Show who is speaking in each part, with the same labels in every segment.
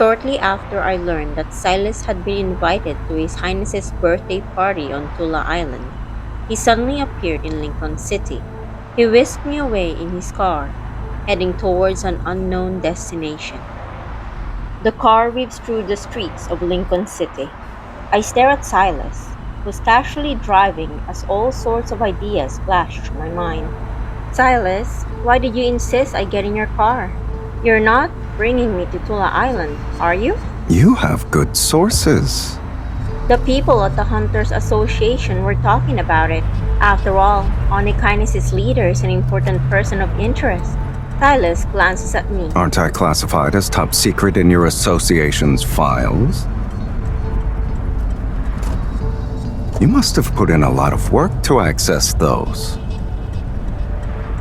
Speaker 1: Shortly after I learned that Sylus had been invited to His Highness's birthday party on Tula Island, he suddenly appeared in Lincoln City. He whisked me away in his car, heading towards an unknown destination. The car weaves through the streets of Lincoln City. I stare at Silas, who's casually driving as all sorts of ideas flash through my mind. Silas, why did you insist I get in your car? You're not bringing me to Tula Island, are you?
Speaker 2: You have good sources.
Speaker 1: The people at the Hunters Association were talking about it. After all, Onykinus' leader is an important person of interest. Silas glances at me.
Speaker 2: Aren't I classified as top secret in your association's files? You must have put in a lot of work to access those.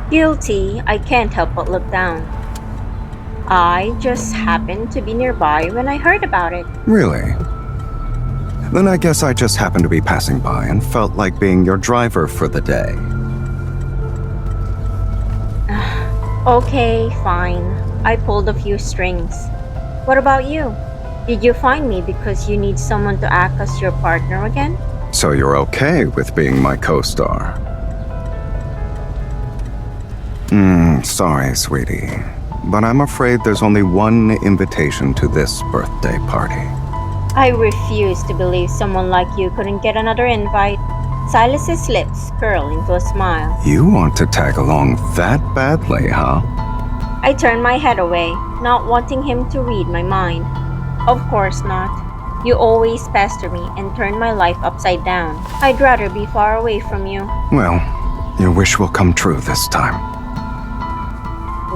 Speaker 1: Guilty, I can't help but look down. I just happened to be nearby when I heard about it.
Speaker 2: Really? Then I guess I just happened to be passing by and felt like being your driver for the day.
Speaker 1: Okay, fine. I pulled a few strings. What about you? Did you find me because you need someone to act as your partner again?
Speaker 2: So you're okay with being my co-star? Sorry, sweetie. But I'm afraid there's only one invitation to this birthday party.
Speaker 1: I refuse to believe someone like you couldn't get another invite. Silas's lips curl into a smile.
Speaker 2: You want to tag along that badly, huh?
Speaker 1: I turn my head away, not wanting him to read my mind. Of course not. You always pester me and turn my life upside down. I'd rather be far away from you.
Speaker 2: Well, your wish will come true this time.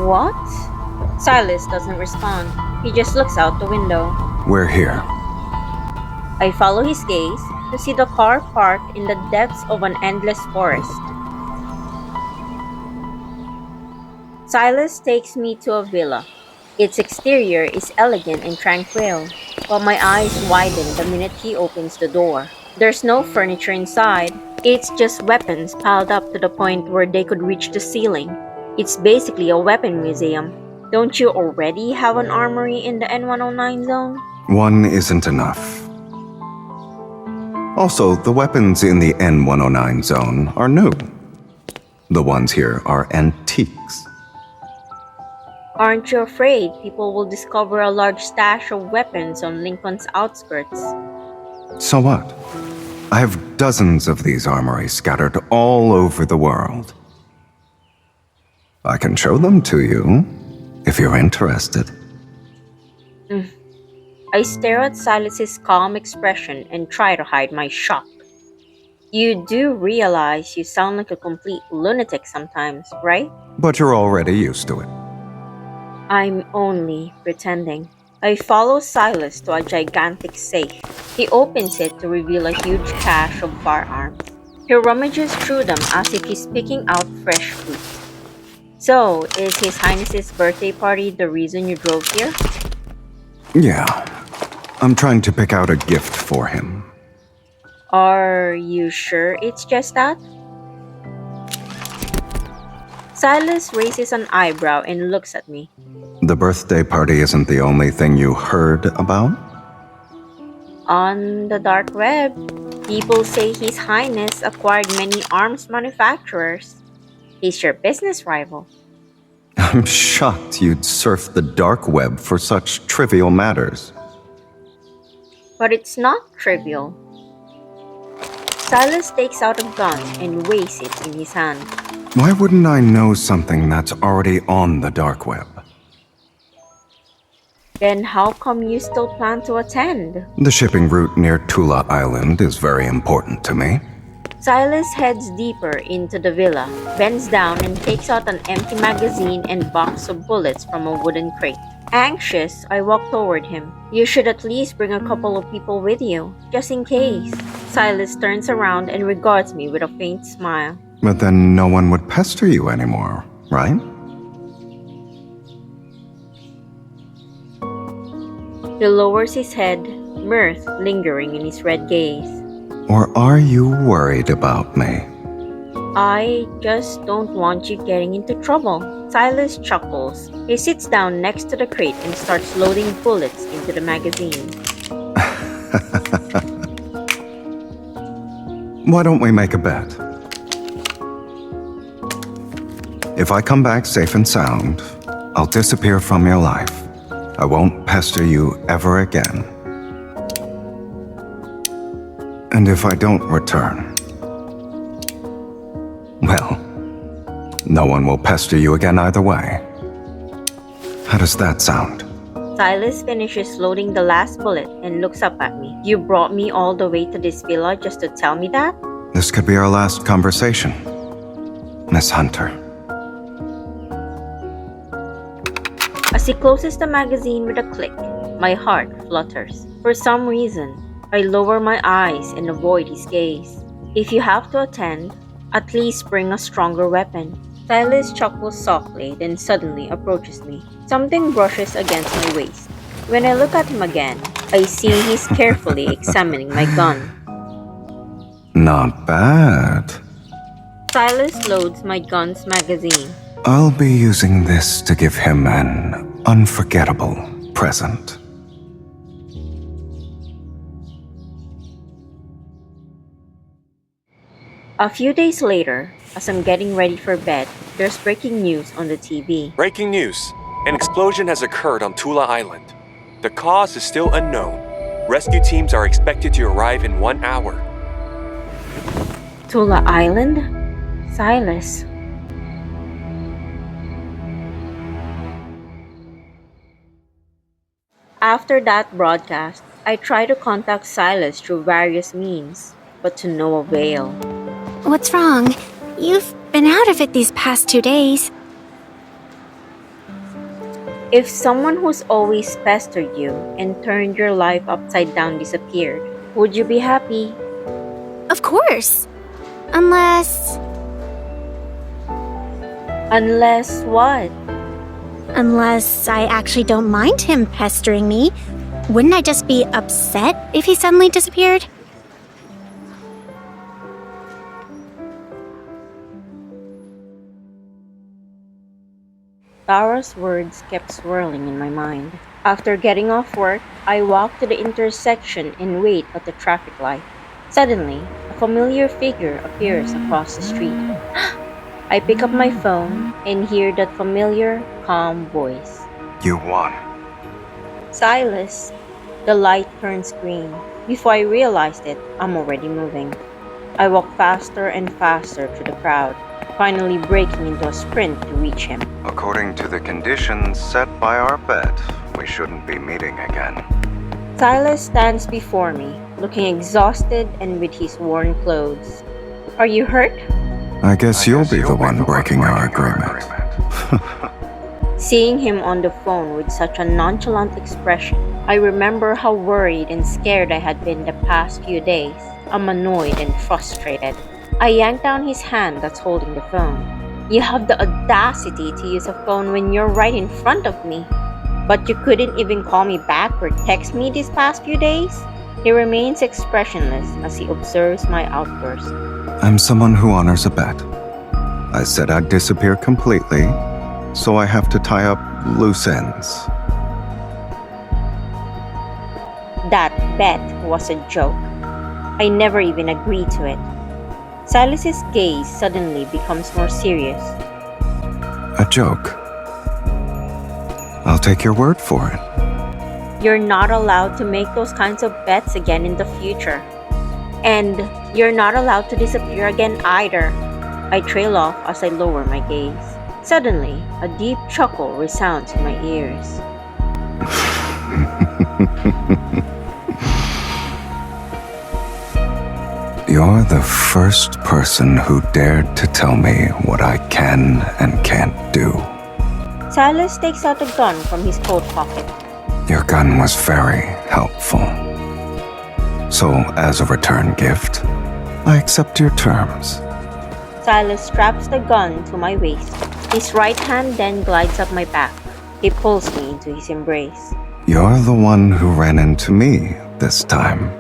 Speaker 1: What? Silas doesn't respond. He just looks out the window.
Speaker 2: We're here.
Speaker 1: I follow his gaze to see the car parked in the depths of an endless forest. Silas takes me to a villa. Its exterior is elegant and tranquil, but my eyes widen the minute he opens the door. There's no furniture inside. It's just weapons piled up to the point where they could reach the ceiling. It's basically a weapon museum. Don't you already have an armory in the N109 zone?
Speaker 2: One isn't enough. Also, the weapons in the N109 zone are new. The ones here are antiques.
Speaker 1: Aren't you afraid people will discover a large stash of weapons on Lincoln's outskirts?
Speaker 2: So what? I have dozens of these armories scattered all over the world. I can show them to you, if you're interested.
Speaker 1: I stare at Silas's calm expression and try to hide my shock. You do realize you sound like a complete lunatic sometimes, right?
Speaker 2: But you're already used to it.
Speaker 1: I'm only pretending. I follow Silas to a gigantic safe. He opens it to reveal a huge cache of firearms. He rummages through them as if he's picking out fresh fruit. So, is His Highness's birthday party the reason you drove here?
Speaker 2: Yeah. I'm trying to pick out a gift for him.
Speaker 1: Are you sure it's just that? Silas raises an eyebrow and looks at me.
Speaker 2: The birthday party isn't the only thing you heard about?
Speaker 1: On the dark web, people say His Highness acquired many arms manufacturers. He's your business rival.
Speaker 2: I'm shocked you'd surf the dark web for such trivial matters.
Speaker 1: But it's not trivial. Silas takes out a gun and weighs it in his hand.
Speaker 2: Why wouldn't I know something that's already on the dark web?
Speaker 1: Then how come you still plan to attend?
Speaker 2: The shipping route near Tula Island is very important to me.
Speaker 1: Silas heads deeper into the villa, bends down and takes out an empty magazine and box of bullets from a wooden crate. Anxious, I walk toward him. You should at least bring a couple of people with you, just in case. Silas turns around and regards me with a faint smile.
Speaker 2: But then no one would pester you anymore, right?
Speaker 1: He lowers his head, mirth lingering in his red gaze.
Speaker 2: Or are you worried about me?
Speaker 1: I just don't want you getting into trouble. Sylus chuckles. He sits down next to the crate and starts loading bullets into the magazine.
Speaker 2: Why don't we make a bet? If I come back safe and sound, I'll disappear from your life. I won't pester you ever again. And if I don't return, well, no one will pester you again either way. How does that sound?
Speaker 1: Sylus finishes loading the last bullet and looks up at me. You brought me all the way to this villa just to tell me that?
Speaker 2: This could be our last conversation, Miss Hunter.
Speaker 1: As he closes the magazine with a click, my heart flutters. For some reason, I lower my eyes and avoid his gaze. If you have to attend, at least bring a stronger weapon. Sylus chuckles softly, then suddenly approaches me. Something brushes against my waist. When I look at him again, I see he's carefully examining my gun.
Speaker 2: Not bad.
Speaker 1: Sylus loads my gun's magazine.
Speaker 2: I'll be using this to give him an unforgettable present.
Speaker 1: A few days later, as I'm getting ready for bed, there's breaking news on the TV.
Speaker 3: Breaking news. An explosion has occurred on Tula Island. The cause is still unknown. Rescue teams are expected to arrive in 1 hour.
Speaker 1: Tula Island? Sylus. After that broadcast, I try to contact Sylus through various means, but to no avail.
Speaker 4: What's wrong? You've been out of it these past 2 days.
Speaker 1: If someone who's always pestered you and turned your life upside down disappeared, would you be happy?
Speaker 4: Of course. Unless
Speaker 1: what?
Speaker 4: Unless I actually don't mind him pestering me. Wouldn't I just be upset if he suddenly disappeared?
Speaker 1: Tara's words kept swirling in my mind. After getting off work, I walk to the intersection and wait at the traffic light. Suddenly, a familiar figure appears across the street. I pick up my phone and hear that familiar, calm voice.
Speaker 2: You won.
Speaker 1: Sylus. The light turns green. Before I realized it, I'm already moving. I walk faster and faster through the crowd, finally breaking into a sprint to reach him.
Speaker 2: According to the conditions set by our bet, we shouldn't be meeting again.
Speaker 1: Sylus stands before me, looking exhausted and with his worn clothes. Are you hurt?
Speaker 2: I guess you'll be the one breaking our agreement.
Speaker 1: Seeing him on the phone with such a nonchalant expression, I remember how worried and scared I had been the past few days. I'm annoyed and frustrated. I yank down his hand that's holding the phone. You have the audacity to use a phone when you're right in front of me. But you couldn't even call me back or text me these past few days? He remains expressionless as he observes my outburst.
Speaker 2: I'm someone who honors a bet. I said I'd disappear completely, so I have to tie up loose ends.
Speaker 1: That bet was a joke. I never even agreed to it. Sylus's gaze suddenly becomes more serious.
Speaker 2: A joke? I'll take your word for it.
Speaker 1: You're not allowed to make those kinds of bets again in the future. And you're not allowed to disappear again either. I trail off as I lower my gaze. Suddenly, a deep chuckle resounds in my ears.
Speaker 2: You're the first person who dared to tell me what I can and can't do.
Speaker 1: Sylus takes out a gun from his coat pocket.
Speaker 2: Your gun was very helpful. So, as a return gift, I accept your terms.
Speaker 1: Sylus straps the gun to my waist. His right hand then glides up my back. He pulls me into his embrace.
Speaker 2: You're the one who ran into me this time.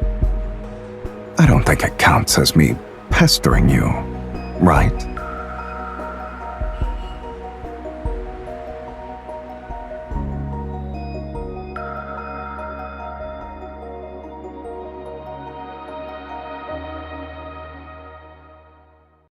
Speaker 2: I don't think it counts as me pestering you. right?